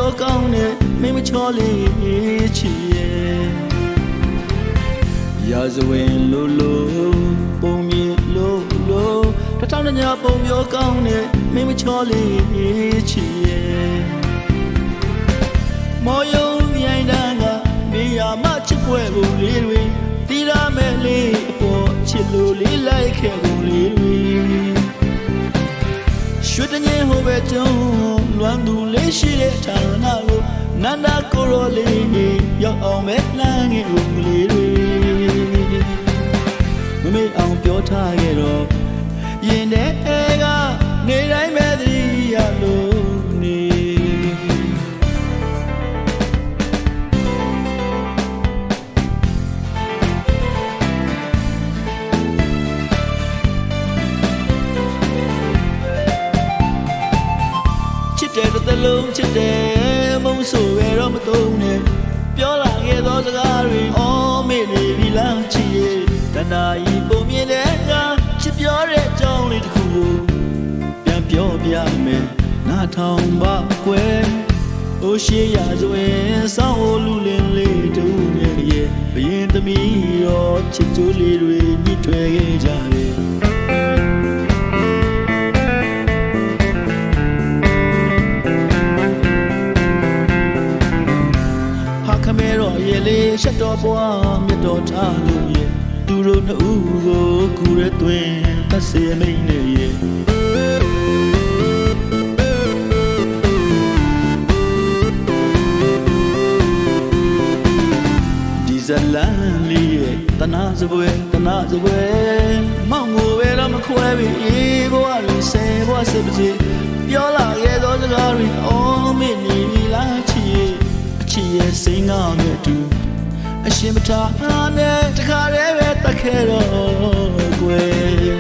ပြောကောင်းနဲ့မင်းမချောလေးချီရဲ့ရာဇဝင်လိုပုံမြင်လိုတစ်ထောင်ညပုံပြောကောင်းနဲ့မင်းမချောလေးချီရဲ့မော်ယုံမြိုင်တန်းကနေရာမချစ်ပွဲပုံလေးတွေတီးရမဲ့လေးအပေါ်ချစ်လို့လေးလိုက်ခဲ့ပုံလေးတွေရွှေတငယ်ဟိုပဲကျုံလွမ်းသူလေးရှိတဲ့ဌာနကိုနန္ဒကိုရောလေးရောက်အောင်မဲ့လမ်းငယ်ကိုကလေးတွေမမေ့အောင်ပြောထားခဲ့တော့ရင်ထဲကနေတိုင်းမဲ့တည်းရလို့နေတစ်လုံးချစ်တယ်မုန်းဆိုရတော့မသုံးနဲ့ပြောလာခဲ့သောစကားတွေအော်မေ့နေပြီလားချစ်ရဲ့တဏှာကြီးပုံမြင်တဲ့ကချစ်ပြောတဲ့အကြောင်းလေးတစ်ခုကိုပြန်ပြောပြမယ်နားထောင်ပါကွယ်အိုရှိရဆိုရင်စောင်းအိုလူလင်းလေးတူနဲ့ရဲ့ဘရင်သမီးရောချစ်ကြိုးလေးတွေညှိထွယ်ခဲ့ကြတယ်ရှက်တော်ပွားမြတ်တော်ထားလို့ရဲ့သူတို့နှစ်ဦးကိုကူရဲသွင်းသတ်စေမိန်နဲ့ရဲ့ဒီဇလန်လေးရဲ့တနာစပွဲမောင်ကိုပဲတော့မခွဲပြီဘဝလေးဆယ်ဘဝစစ်ပါစေပြောလာခဲ့သောစကားတွေအော်မေ့နေပြီလားချစ်ရဲ့အချစ်ရဲ့စိန်ကားနဲ့တူအရှင်မထားနဲ့တခါတည်းပဲတတ်ခဲ့တော့ကွယ်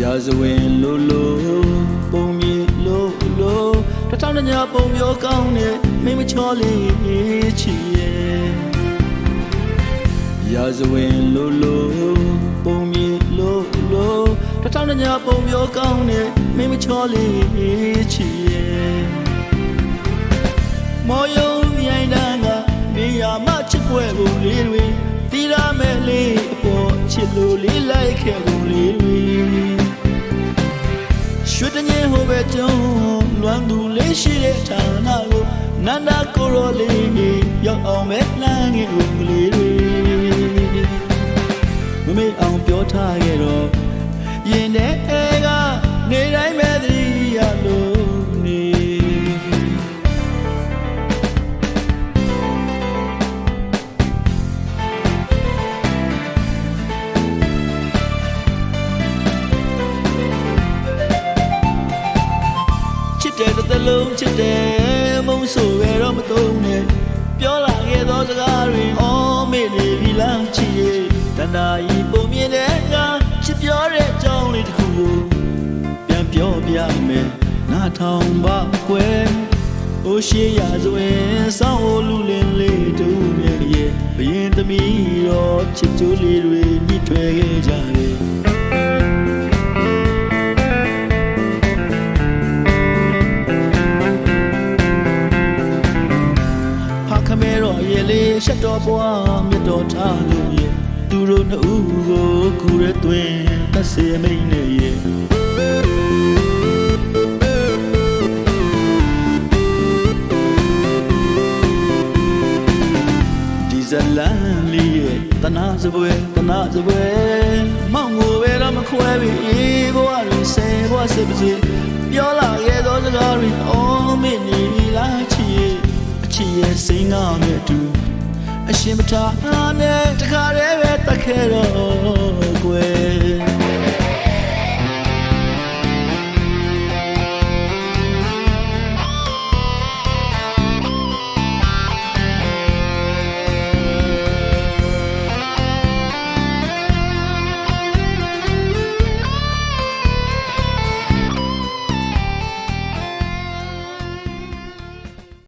ရာဇဝင်လိုပုံမြင်လိုတစ်ထောင်ညပုံပြောကောင်းနဲ့မင်းမချောလေးချီရဲ့ရာဇဝင်လိုပုံမြင်လိုတစ်ထောင်ညပုံပြောကောင်းနဲ့မင်းမချောလေးချီရဲ့မော်ယုံမြိုင်တန်းကနေရာမချစ်ပွဲပုံလေးတွေတီးရမဲ့လေးအပေါ်ချစ်လို့လေးလိုက်ခဲ့ပုံလေးတွေရွှေတငယ်ဟိုပဲကျုံလွမ်းသူလေးရှိတဲ့ဌာနကိုနန္ဒကိုရောလေးရောက်အောင်မဲ့လမ်းငယ်ကိုကလေးတွေမမေ့အောင်ပြောထားခဲ့တော့ရင်ထဲကနေတိုင်းမဲ့တည်းရလို့နေတစ်လုံးချစ်တယ်မုန်းဆိုရတော့မသုံးနဲ့ပြောလာခဲ့သောစကားတွေအော်မေ့နေပြီလားချစ်ရဲ့တဏှာကြီးပုံမြင်တဲ့ကချစ်ပြောတဲ့အကြောင်းလေးတစ်ခုကိုပြန်ပြောပြမယ်နားထောင်ပါကွယ်အိုရှိရဆိုရင်စောင်းအိုလူလင်းလေးတူနဲ့ရဲ့ဘရင်သမီးရောချစ်ကြိုးလေးတွေညှိထွယ်ခဲ့ကြတယ်ရှက်တော်ပွားမြတ်တော်ထားလို့ရဲ့သူတို့နှစ်ဦးကိုကူရဲသွင်းသတ်စေမိန်နဲ့ရဲ့ဒီဇလန်လေးရဲ့တနာစပွဲမောင်ကိုပဲတော့မခွဲပြီဘဝလေးဆယ်ဘဝစစ်ပါစေပြောလာခဲ့သောစကားတွေအော်မေ့နေပြီလားချစ်ရဲ့အချစ်ရဲ့စိန်ကားနဲ့တူအရှင်မထားနဲ့တခါတည်းပဲတတ်ခဲ့တော့ကွယ်